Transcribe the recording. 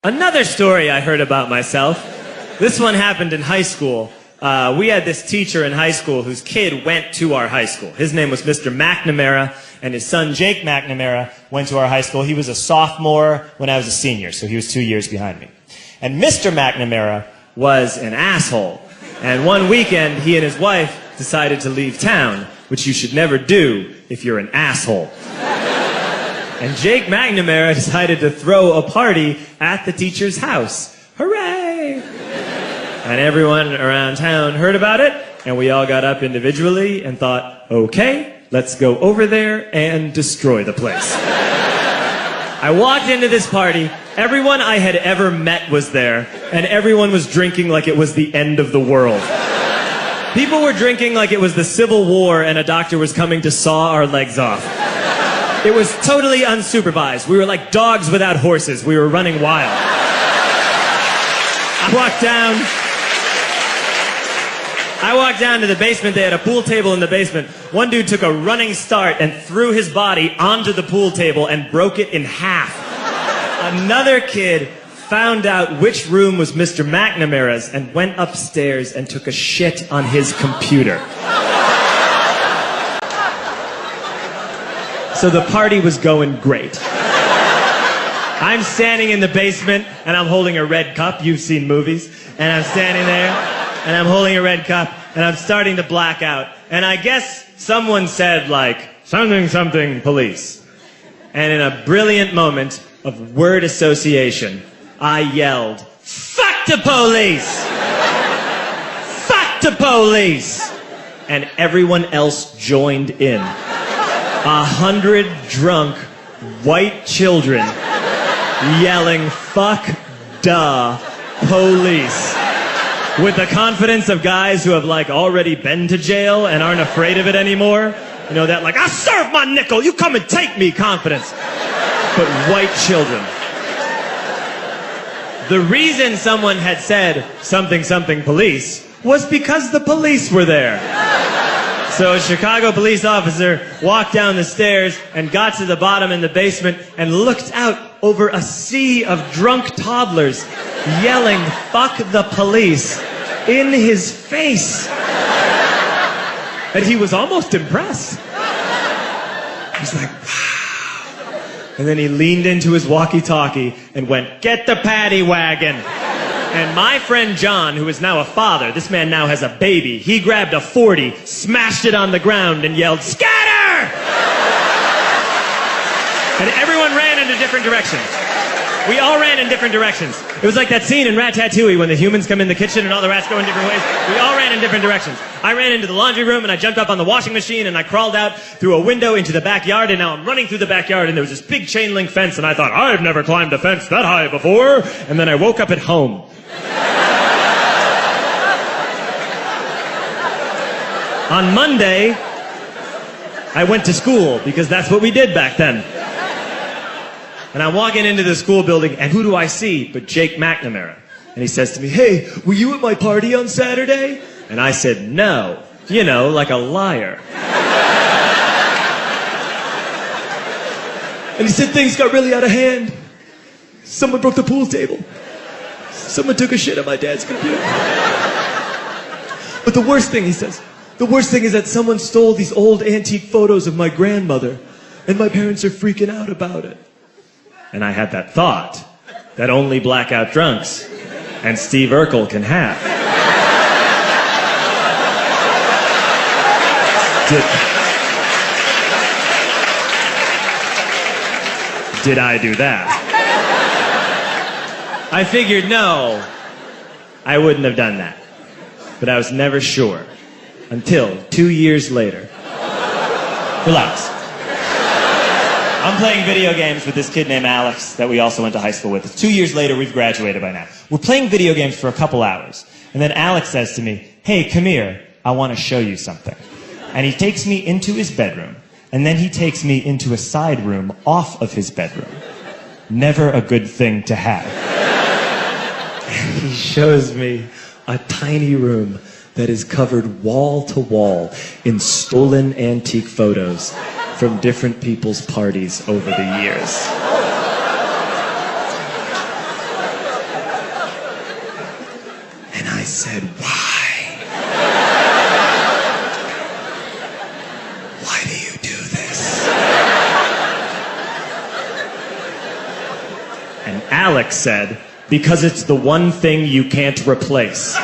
Another story I heard about myself. This one happened in high school. We had this teacher in high school whose kid went to our high school. His name was Mr. McNamara, and his son Jake McNamara went to our high school. He was a sophomore when I was a senior, so he was 2 years behind me. And Mr. McNamara was an asshole. And one weekend, he and his wife decided to leave town, which you should never do if you're an asshole. And Jake McNamara decided to throw a party at the teacher's house. Hooray! And everyone around town heard about it, and we all got up individually and thought, okay, let's go over there and destroy the place. I walked into this party, everyone I had ever met was there, and everyone was drinking like it was the end of the world. People were drinking like it was the Civil War and a doctor was coming to saw our legs off. It was totally unsupervised. We were like dogs without horses. We were running wild. I walked down to the basement. They had a pool table in the basement. One dude took a running start and threw his body onto the pool table and broke it in half. Another kid found out which room was Mr. McNamara's and went upstairs and took a shit on his computer. So the party was going great. I'm standing in the basement and I'm holding a red cup. You've seen movies. And I'm standing there and I'm holding a red cup and I'm starting to black out. And I guess someone said like, something, something, police. And in a brilliant moment of word association, I yelled, fuck the police! Fuck the police! And everyone else joined in. 100 drunk white children yelling, fuck duh, police. With the confidence of guys who have like already been to jail and aren't afraid of it anymore. You know, that like, I serve my nickel, you come and take me confidence. But white children. The reason someone had said something, something, police was because the police were there. So a Chicago police officer walked down the stairs and got to the bottom in the basement and looked out over a sea of drunk toddlers yelling, fuck the police, in his face. And he was almost impressed. He was like, wow. And then he leaned into his walkie-talkie and went, get the paddy wagon. And my friend John, who is now a father, this man now has a baby, he grabbed a 40, smashed it on the ground, and yelled, scatter! And everyone ran in different directions. We all ran in different directions. It was like that scene in Ratatouille when the humans come in the kitchen and all the rats go in different ways. We all ran in different directions. I ran into the laundry room and I jumped up on the washing machine and I crawled out through a window into the backyard, and now I'm running through the backyard and there was this big chain link fence and I thought, I've never climbed a fence that high before. And then I woke up at home. On Monday, I went to school because that's what we did back then. And I'm walking into the school building, and who do I see but Jake McNamara? And he says to me, hey, were you at my party on Saturday? And I said, no. You know, like a liar. And he said things got really out of hand. Someone broke the pool table. Someone took a shit on my dad's computer. But the worst thing, he says, the worst thing is that someone stole these old antique photos of my grandmother, and my parents are freaking out about it. And I had that thought that only blackout drunks and Steve Urkel can have. Did I do that? I figured, no, I wouldn't have done that. But I was never sure. Until 2 years later. Relax. I'm playing video games with this kid named Alex that we also went to high school with. 2 years later, we've graduated by now. We're playing video games for a couple hours. And then Alex says to me, hey, come here, I want to show you something. And he takes me into his bedroom. And then he takes me into a side room off of his bedroom. Never a good thing to have. And he shows me a tiny room that is covered wall to wall in stolen antique photos from different people's parties over the years. said, why? Why do you do this? And Alex said, because it's the one thing you can't replace.